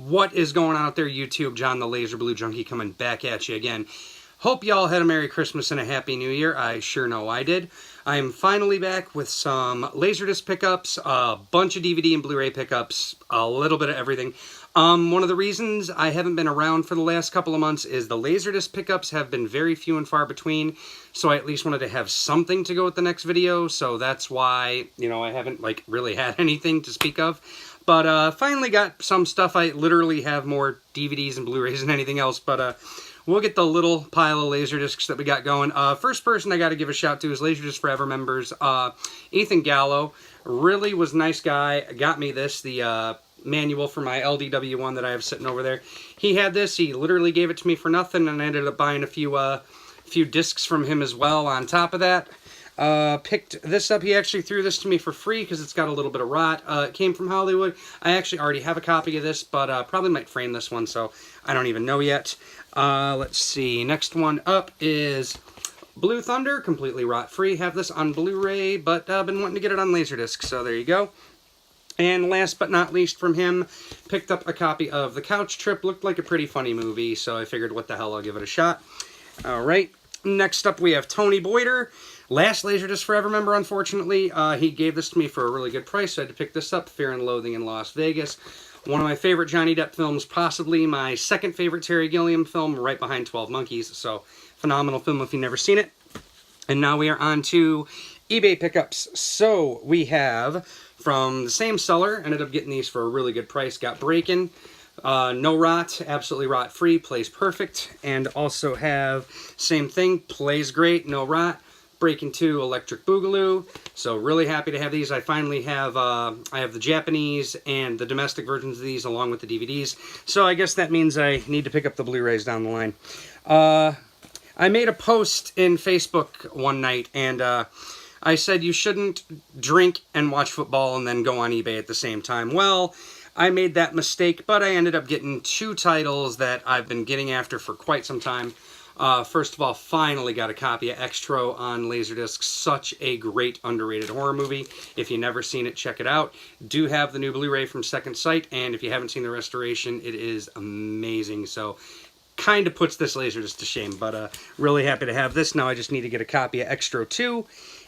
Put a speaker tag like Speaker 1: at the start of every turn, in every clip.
Speaker 1: What is going on out there, YouTube? John the Laser Blue Junkie coming back at you again. Hope y'all had a Merry Christmas and a Happy New Year. I sure know I did. I am finally back with some LaserDisc pickups, a bunch of DVD and Blu-ray pickups, a little bit of everything. One of the reasons I haven't been around for the last couple of months is the LaserDisc pickups have been very few and far between, so I at least wanted to have something to go with the next video, so that's why, you know, I haven't, like, really had anything to speak of. But finally got some stuff. I literally have more DVDs and Blu-rays than anything else, but we'll get the little pile of LaserDiscs that we got going. First person I got to give a shout to is LaserDisc Forever members. Ethan Gallo really was a nice guy. Got me this, the manual for my LDW1 that I have sitting over there. He had this. He literally gave it to me for nothing, and I ended up buying a few discs from him as well on top of that. Picked this up. He actually threw this to me for free because it's got a little bit of rot. It came from Hollywood. I actually already have a copy of this, but probably might frame this one, so I don't even know yet. Let's see. Next one up is Blue Thunder, completely rot-free. Have this on Blu-ray, but I've been wanting to get it on LaserDisc, so there you go. And last but not least from him, picked up a copy of The Couch Trip. Looked like a pretty funny movie, so I figured, what the hell, I'll give it a shot. All right. Next up, we have Tony Boyder. Last LaserDisc Forever member, unfortunately. He gave this to me for a really good price, so I had to pick this up. Fear and Loathing in Las Vegas. One of my favorite Johnny Depp films, possibly my second favorite Terry Gilliam film, right behind 12 Monkeys. So, phenomenal film if you've never seen it. And now we are on to eBay pickups. So, we have, from the same seller, ended up getting these for a really good price. Got Breakin'. No rot, absolutely rot free, plays perfect. And also have, same thing, plays great, no rot. Breakin' 2 Electric Boogaloo. So really happy to have these. I finally have, I have the Japanese and the domestic versions of these along with the DVDs. So I guess that means I need to pick up the Blu-rays down the line. I made a post in Facebook one night, and I said you shouldn't drink and watch football and then go on eBay at the same time. Well, I made that mistake, but I ended up getting two titles that I've been getting after for quite some time. First of all, finally got a copy of Extro on LaserDisc. Such a great, underrated horror movie. If you've never seen it, check it out. Do have the new Blu-ray from Second Sight, and if you haven't seen the restoration, it is amazing. So, kind of puts this LaserDisc to shame, but really happy to have this. Now I just need to get a copy of Extro 2.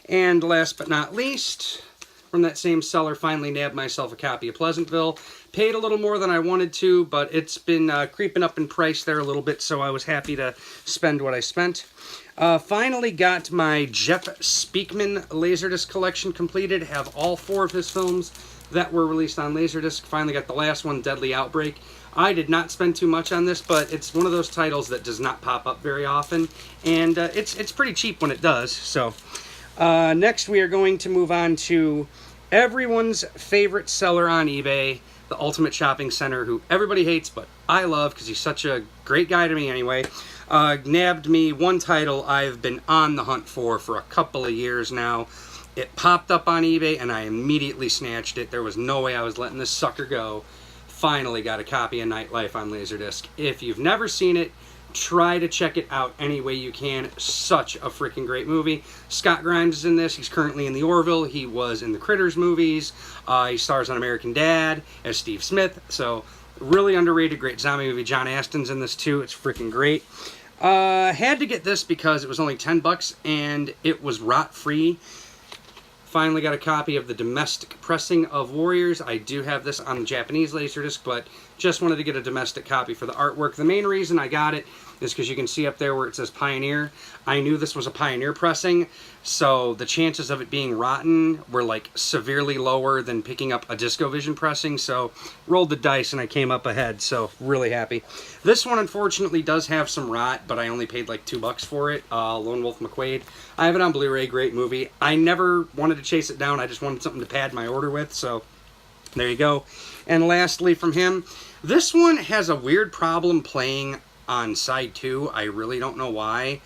Speaker 1: And last but not least, from that same seller, finally nabbed myself a copy of Pleasantville. Paid a little more than I wanted to, but it's been creeping up in price there a little bit, so I was happy to spend what I spent. Finally got my Jeff Speakman LaserDisc collection completed. Have all 4 of his films that were released on LaserDisc. Finally got the last one, Deadly Outbreak. I did not spend too much on this, but it's one of those titles that does not pop up very often, and it's pretty cheap when it does. So next we are going to move on to everyone's favorite seller on eBay, the Ultimate Shopping Center, who everybody hates, but I love because he's such a great guy to me anyway. Nabbed me one title I've been on the hunt for a couple of years now. It popped up on eBay, and I immediately snatched it. There was no way I was letting this sucker go. Finally got a copy of Nightlife on LaserDisc. If you've never seen it, try to check it out any way you can. Such a freaking great movie. Scott Grimes is in this. He's currently in the Orville. He was in the Critters movies. He stars on American Dad as Steve Smith. So, really underrated, great zombie movie. John Astin's in this too. It's freaking great. Had to get this because it was only 10 bucks and it was rot-free. Finally got a copy of the domestic pressing of Warriors. I do have this on the Japanese LaserDisc, but just wanted to get a domestic copy for the artwork. The main reason I got it is because you can see up there where it says Pioneer. I knew this was a Pioneer pressing, so the chances of it being rotten were like severely lower than picking up a DiscoVision pressing, so rolled the dice and I came up ahead, so really happy. This one unfortunately does have some rot, but I only paid like $2 for it. Lone Wolf McQuaid. I have it on Blu-ray, great movie. I never wanted to chase it down, I just wanted something to pad my order with, so there you go. And lastly from him, this one has a weird problem playing on side 2. I really don't know why.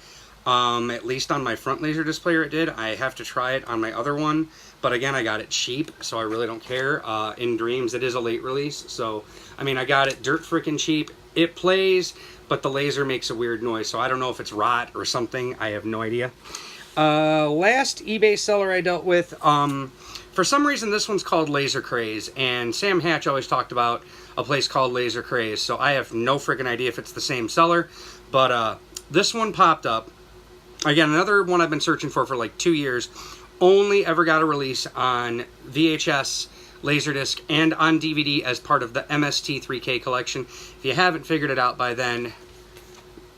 Speaker 1: At least on my front LaserDisc player it did. I have to try it on my other one. But again, I got it cheap, so I really don't care. In Dreams, it is a late release. So, I mean, I got it dirt freaking cheap. It plays, but the laser makes a weird noise. So I don't know if it's rot or something. I have no idea. Last eBay seller I dealt with, for some reason this one's called Laser Craze, and Sam Hatch always talked about a place called Laser Craze. So I have no freaking idea if it's the same seller, but this one popped up. Again, another one I've been searching for like 2 years. Only ever got a release on VHS, LaserDisc, and on DVD as part of the MST3K collection. If you haven't figured it out by then,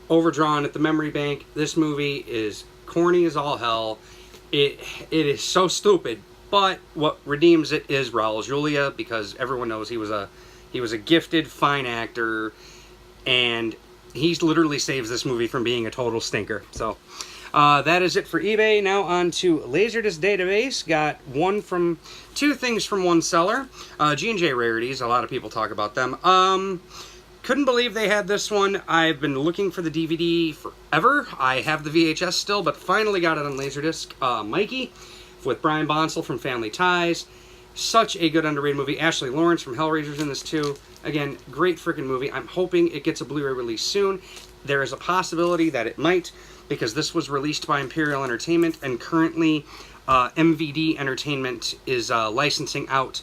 Speaker 1: overdrawn at the memory bank. This movie is corny as all hell. It is so stupid, but what redeems it is Raul Julia, because everyone knows he was a gifted, fine actor, and he literally saves this movie from being a total stinker. So that is it for eBay. Now on to LaserDisc database. Got two things from one seller. G&J Rarities. A lot of people talk about them. Couldn't believe they had this one. I've been looking for the DVD forever. I have the VHS still, but finally got it on LaserDisc. Mikey with Brian Bonsall from Family Ties. Such a good underrated movie. Ashley Lawrence from Hellraiser's in this too. Again, great freaking movie. I'm hoping it gets a Blu-ray release soon. There is a possibility that it might, because this was released by Imperial Entertainment, and currently MVD Entertainment is licensing out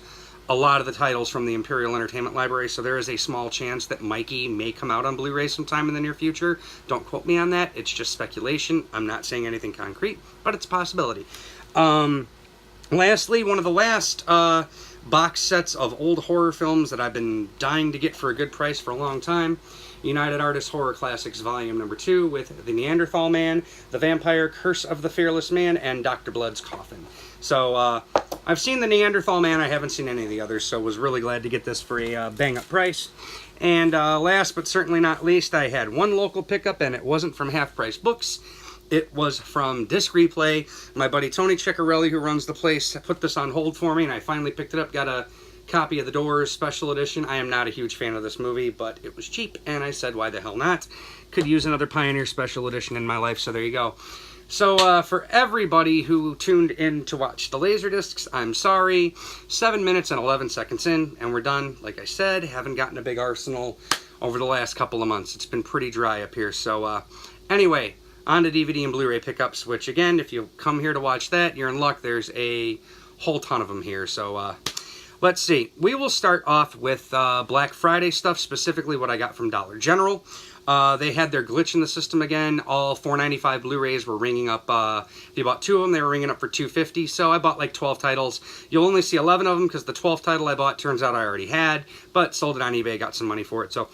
Speaker 1: a lot of the titles from the Imperial Entertainment library, so there is a small chance that Mikey may come out on Blu-ray sometime in the near future. Don't quote me on that. It's just speculation. I'm not saying anything concrete, but it's a possibility. Lastly, one of the last box sets of old horror films that I've been dying to get for a good price for a long time. United Artists Horror Classics Volume Number 2 with The Neanderthal Man, The Vampire, Curse of the Fearless Man, and Dr. Blood's Coffin. So, I've seen The Neanderthal Man. I haven't seen any of the others, so was really glad to get this for a bang-up price. And last but certainly not least, I had one local pickup, and it wasn't from Half Price Books. It was from Disc Replay. My buddy Tony Ciccarelli, who runs the place, put this on hold for me, and I finally picked it up. Got a copy of The Doors Special Edition. I am not a huge fan of this movie, but it was cheap, and I said, why the hell not? Could use another Pioneer Special Edition in my life, so there you go. So, for everybody who tuned in to watch the LaserDiscs, I'm sorry. 7 minutes and 11 seconds in, and we're done. Like I said, haven't gotten a big arsenal over the last couple of months. It's been pretty dry up here, so, anyway, on to DVD and Blu-ray pickups, which, again, if you come here to watch that, you're in luck. There's a whole ton of them here, so, let's see. We will start off with Black Friday stuff, specifically what I got from Dollar General. They had their glitch in the system again. All $4.95 Blu-rays were ringing up. If you bought 2 of them, they were ringing up for $2.50. So I bought like 12 titles. You'll only see 11 of them because the 12th title I bought turns out I already had, but sold it on eBay, got some money for it. So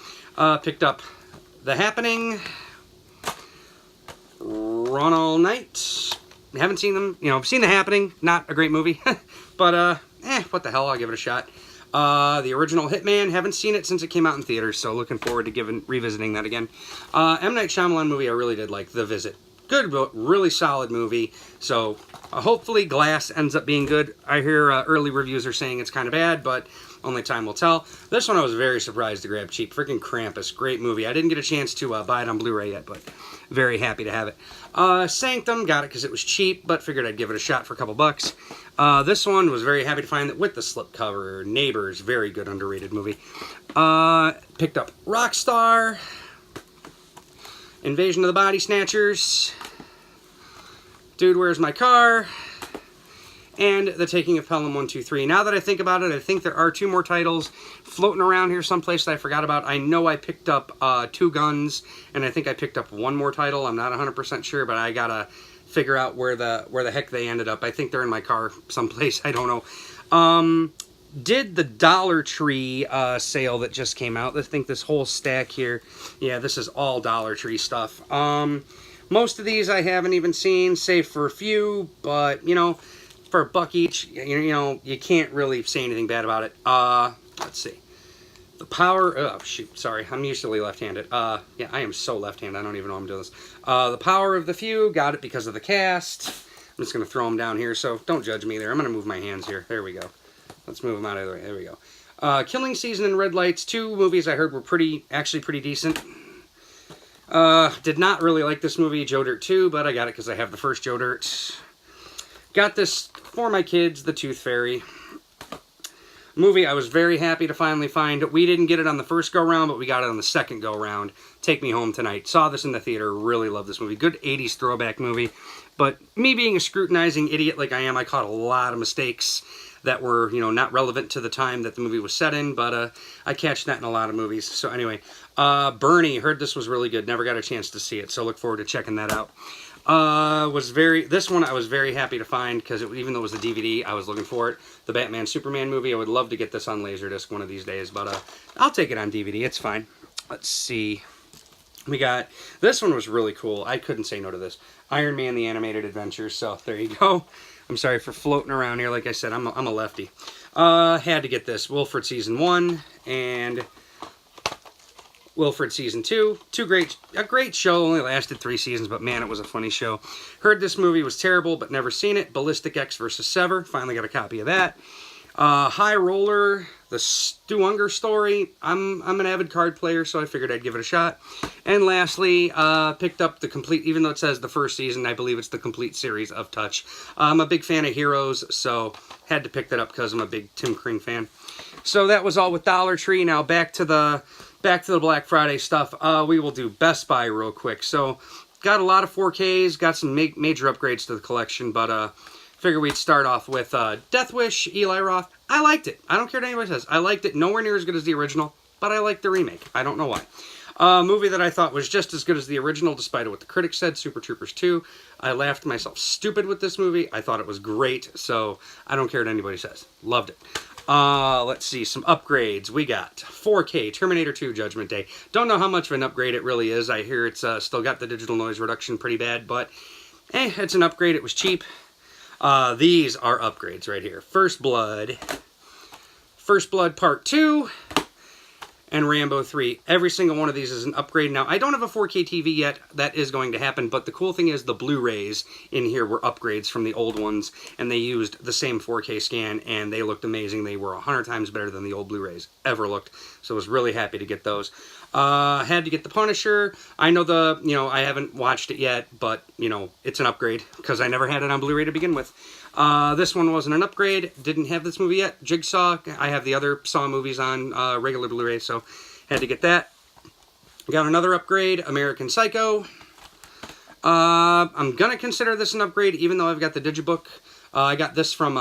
Speaker 1: picked up The Happening, Run All Night. Haven't seen them. You know, I've seen The Happening. Not a great movie, but what the hell? I'll give it a shot. The original Hitman, haven't seen it since it came out in theaters, so looking forward to revisiting that again. M. Night Shyamalan movie I really did like, The Visit. Good, but really solid movie, so hopefully Glass ends up being good. I hear early reviews are saying it's kind of bad, but only time will tell. This one I was very surprised to grab cheap. Freaking Krampus, great movie. I didn't get a chance to buy it on Blu-ray yet, but very happy to have it. Sanctum, got it because it was cheap, but figured I'd give it a shot for a couple bucks. This one was very happy to find that with the slipcover. Neighbors, very good underrated movie. Picked up Rockstar, Invasion of the Body Snatchers, Dude, Where's My Car, and The Taking of Pelham 123. Now that I think about it, I think there are 2 more titles floating around here someplace that I forgot about. I know I picked up 2 Guns, and I think I picked up 1 more title. I'm not 100% sure, but I gotta figure out where the heck they ended up. I think they're in my car someplace. I don't know. Did the Dollar Tree sale that just came out. I think this whole stack here, yeah, this is all Dollar Tree stuff. Most of these I haven't even seen, save for a few, but, you know, for $1 each, you know, you can't really say anything bad about it. Let's see. The Power... Oh, shoot. Sorry. I'm usually left-handed. Yeah, I am so left-handed. I don't even know I'm doing this. The Power of the Few. Got it because of the cast. I'm just going to throw them down here, so don't judge me there. I'm going to move my hands here. There we go. Let's move them out of the way. There we go. Killing Season and Red Lights. 2 movies I heard were actually pretty decent. Did not really like this movie, Joe Dirt 2, but I got it because I have the first Joe Dirt. Got this for my kids, The Tooth Fairy. movie I was very happy to finally find. We didn't get it on the first go-round, but we got it on the second go-round. Take Me Home Tonight. Saw this in the theater. Really love this movie. Good 80s throwback movie. But me being a scrutinizing idiot like I am, I caught a lot of mistakes that were, you know, not relevant to the time that the movie was set in, but I catch that in a lot of movies. So anyway, Bernie, heard this was really good. Never got a chance to see it, so look forward to checking that out. This one I was very happy to find, because even though it was a DVD, I was looking for it. The Batman Superman movie. I would love to get this on LaserDisc one of these days, but I'll take it on DVD. It's fine. Let's see. We got, this one was really cool. I couldn't say no to this. Iron Man The Animated Adventures. So there you go. I'm sorry for floating around here. Like I said, I'm a lefty. Had to get this. Wilfred Season 1 and Wilfred Season 2. A great show. Only lasted 3 seasons, but man, it was a funny show. Heard this movie was terrible, but never seen it. Ballistic X vs. Sever. Finally got a copy of that. High Roller, the Stu Unger story. I'm an avid card player, so I figured I'd give it a shot. And lastly, picked up the complete, even though it says the first season, I believe it's the complete series of Touch. I'm a big fan of Heroes, so had to pick that up because I'm a big Tim Kring fan. So that was all with Dollar Tree. Now back to the Black Friday stuff. We will do Best Buy real quick. So got a lot of 4Ks, got some major upgrades to the collection, but figure we'd start off with Death Wish, Eli Roth. I liked it. I don't care what anybody says. I liked it. Nowhere near as good as the original, but I liked the remake. I don't know why. Movie that I thought was just as good as the original, despite what the critics said, Super Troopers 2. I laughed myself stupid with this movie. I thought it was great, so I don't care what anybody says. Loved it. Let's see, some upgrades. We got 4K, Terminator 2, Judgment Day. Don't know how much of an upgrade it really is. I hear it's still got the digital noise reduction pretty bad, but it's an upgrade. It was cheap. These are upgrades right here. First Blood Part 2, and Rambo 3. Every single one of these is an upgrade. Now, I don't have a 4K TV yet. That is going to happen, but the cool thing is the Blu-rays in here were upgrades from the old ones, and they used the same 4K scan, and they looked amazing. They were 100 times better than the old Blu-rays ever looked, so I was really happy to get those. Had to get The Punisher. I know I haven't watched it yet, but, it's an upgrade, because I never had it on Blu-ray to begin with. This one wasn't an upgrade. Didn't have this movie yet. Jigsaw. I have the other Saw movies on regular Blu-ray, so had to get that. Got another upgrade, American Psycho. I'm going to consider this an upgrade, even though I've got the Digibook. I got this from,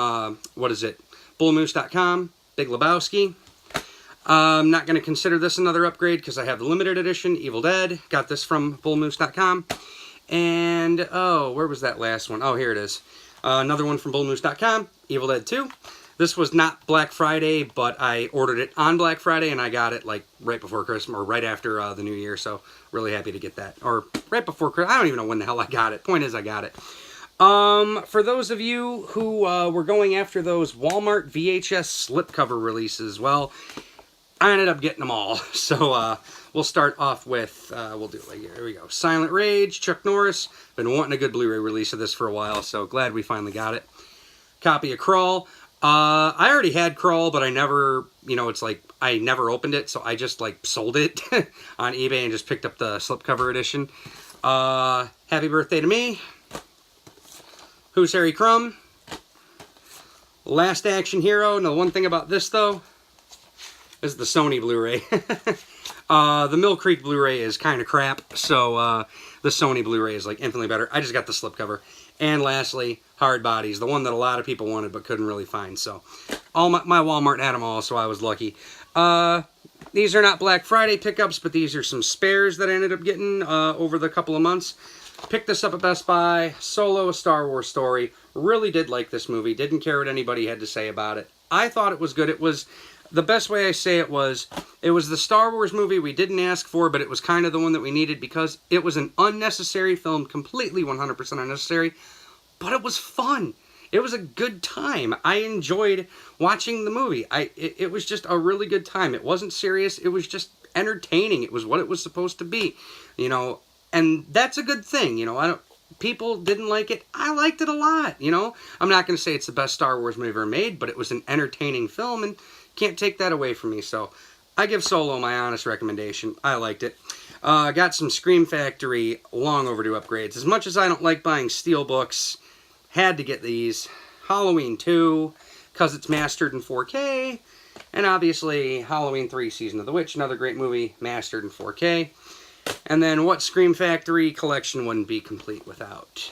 Speaker 1: bullmoose.com, Big Lebowski. I'm not going to consider this another upgrade because I have the limited edition, Evil Dead. Got this from bullmoose.com. And, where was that last one? Oh, here it is. Another one from bullmoose.com, Evil Dead 2. This was not Black Friday, but I ordered it on Black Friday, and I got it like right before Christmas, or right after the New Year, so really happy to get that. Or right before Christmas. I don't even know when the hell I got it. Point is, I got it. For those of you who were going after those Walmart VHS slipcover releases, well, I ended up getting them all. So we'll start off with, we'll do it like here. Here we go. Silent Rage, Chuck Norris. Been wanting a good Blu-ray release of this for a while, so glad we finally got it. Copy of Crawl. I already had Crawl, but I never, it's like, I never opened it, so I just, like, sold it on eBay and just picked up the slipcover edition. Happy Birthday to Me. Who's Harry Crumb? Last Action Hero. Now, one thing about this, though, is the Sony Blu-ray. The Mill Creek Blu-ray is kind of crap, so the Sony Blu-ray is like infinitely better. I just got the slipcover. And lastly, Hard Bodies, the one that a lot of people wanted but couldn't really find. So all my Walmart had them all, so I was lucky. These are not Black Friday pickups, but these are some spares that I ended up getting over the couple of months. Picked this up at Best Buy. Solo, A Star Wars Story. Really did like this movie. Didn't care what anybody had to say about it. I thought it was good. It was... The best way I say it was the Star Wars movie we didn't ask for, but it was kind of the one that we needed because it was an unnecessary film, completely 100% unnecessary, but it was fun. It was a good time. I enjoyed watching the movie. It was just a really good time. It wasn't serious. It was just entertaining. It was what it was supposed to be, and that's a good thing. People didn't like it. I liked it a lot, I'm not going to say it's the best Star Wars movie ever made, but it was an entertaining film, and can't take that away from me, so I give Solo my honest recommendation. I liked it. Got some Scream Factory long overdue upgrades. As much as I don't like buying steelbooks, had to get these. Halloween 2, because it's mastered in 4K. And obviously, Halloween 3 Season of the Witch, another great movie, mastered in 4K. And then what Scream Factory collection wouldn't be complete without?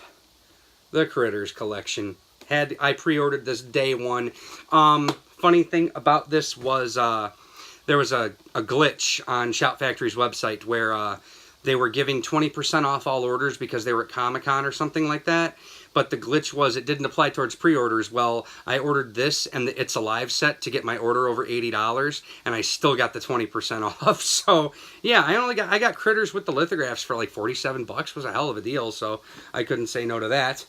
Speaker 1: The Critters collection. I pre-ordered this day one. Funny thing about this was there was a glitch on Shout Factory's website where they were giving 20% off all orders because they were at Comic-Con or something like that. But the glitch was it didn't apply towards pre-orders. Well, I ordered this and the It's Alive set to get my order over $80, and I still got the 20% off. So yeah, I got Critters with the lithographs for like 47 bucks. Was a hell of a deal, so I couldn't say no to that.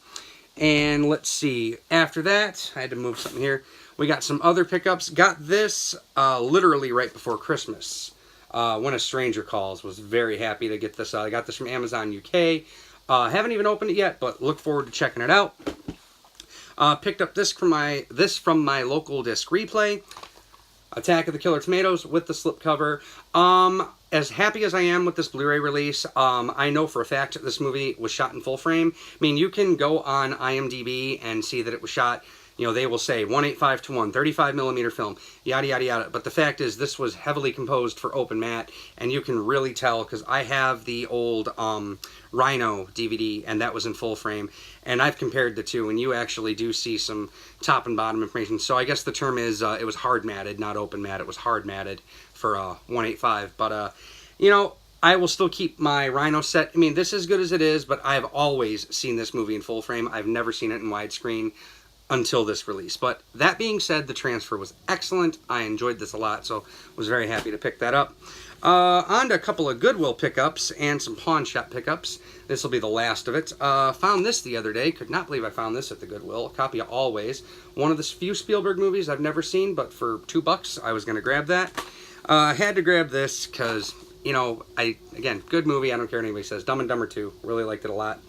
Speaker 1: And let's see, after that, I had to move something here. We got some other pickups. Got this literally right before Christmas. When a Stranger Calls. Was very happy to get this. I got this from Amazon UK. Haven't even opened it yet, but look forward to checking it out. Picked up this from my local disc replay. Attack of the Killer Tomatoes with the slipcover. As happy as I am with this Blu-ray release, I know for a fact that this movie was shot in full frame. I mean, you can go on IMDb and see that it was shot, you know, they will say 1:8:5:1, 35mm film, yada, yada, yada. But the fact is, this was heavily composed for open matte, and you can really tell, because I have the old Rhino DVD, and that was in full frame, and I've compared the two, and you actually do see some top and bottom information. So I guess the term is, it was hard matted, not open matte. It was hard matted for 1:8:5. But, you know, I will still keep my Rhino set. I mean, this is good as it is, but I've always seen this movie in full frame. I've never seen it in widescreen until this release. But that being said, the transfer was excellent. I enjoyed this a lot, so was very happy to pick that up. On to a couple of Goodwill pickups and some pawn shop pickups. This will be the last of it. Found this the other day. Could not believe I found this at the Goodwill. A copy of Always. One of the few Spielberg movies I've never seen, but for $2 I was going to grab that. Had to grab this because, you know, again, good movie. I don't care what anybody says. Dumb and Dumber 2. Really liked it a lot.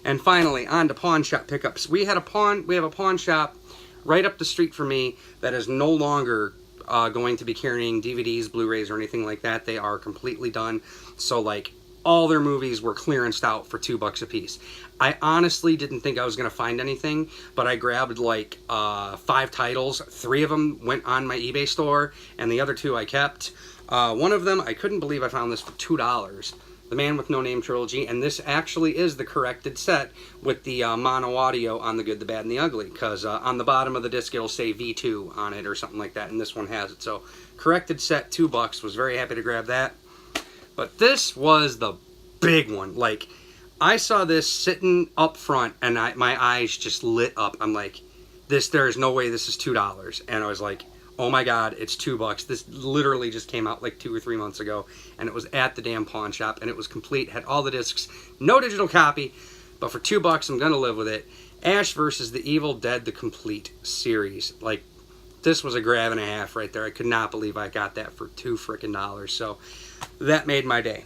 Speaker 1: And finally, on to pawn shop pickups. We have a pawn shop right up the street from me that is no longer going to be carrying DVDs, Blu-rays, or anything like that. They are completely done. So, like, all their movies were clearanced out for $2 a piece. I honestly didn't think I was going to find anything, but I grabbed like 5 titles. 3 of them went on my eBay store, and the other 2 I kept. One of them, I couldn't believe I found this for $2. The Man with No Name trilogy, and this actually is the corrected set with the mono audio on The Good, the Bad, and the Ugly, because on the bottom of the disc it'll say V2 on it or something like that, and this one has it. So, corrected set, $2. Was very happy to grab that. But this was the big one. Like, I saw this sitting up front, and my eyes just lit up. I'm like, there is no way this is $2. And I was like, oh my god, it's $2. This literally just came out like 2 or 3 months ago, and it was at the damn pawn shop, and it was complete, had all the discs, no digital copy, but for $2, I'm gonna live with it. Ash vs. the Evil Dead, the complete series. Like, this was a grab and a half right there. I could not believe I got that for $2 frickin'. So, that made my day.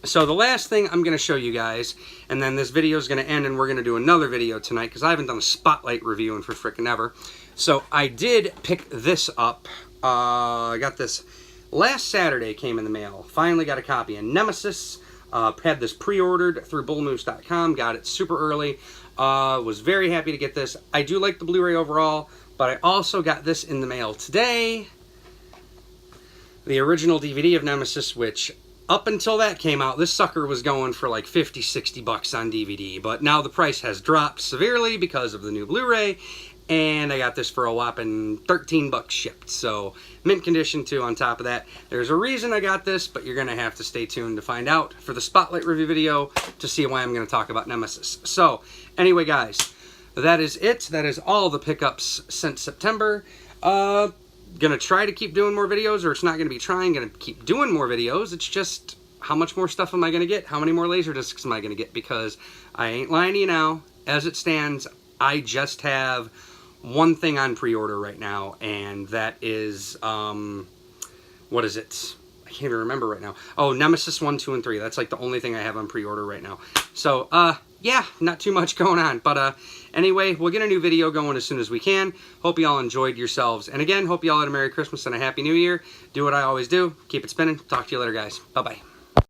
Speaker 1: So the last thing I'm going to show you guys, and then this video is going to end, and we're going to do another video tonight, because I haven't done a Spotlight review in for frickin' ever. So I did pick this up. I got this last Saturday, came in the mail. Finally got a copy of Nemesis. Had this pre-ordered through bullmoose.com. Got it super early. Was very happy to get this. I do like the Blu-ray overall, but I also got this in the mail today. The original DVD of Nemesis, which up until that came out, this sucker was going for like 50, 60 bucks on DVD. But now the price has dropped severely because of the new Blu-ray. And I got this for a whopping 13 bucks shipped. So, mint condition too on top of that. There's a reason I got this, but you're going to have to stay tuned to find out for the Spotlight review video to see why I'm going to talk about Nemesis. So, anyway guys, that is it. That is all the pickups since September. Gonna try to keep doing more videos, or it's not gonna be trying, gonna keep doing more videos. It's just, how much more stuff am I gonna get? How many more LaserDiscs am I gonna get? Because I ain't lying to you now, as it stands, I just have one thing on pre-order right now, and that is, what is it? I can't even remember right now. Oh, Nemesis 1, 2, and 3. That's like the only thing I have on pre-order right now. So, yeah, not too much going on. But anyway, we'll get a new video going as soon as we can. Hope you all enjoyed yourselves. And again, hope you all had a Merry Christmas and a Happy New Year. Do what I always do. Keep it spinning. Talk to you later, guys. Bye-bye.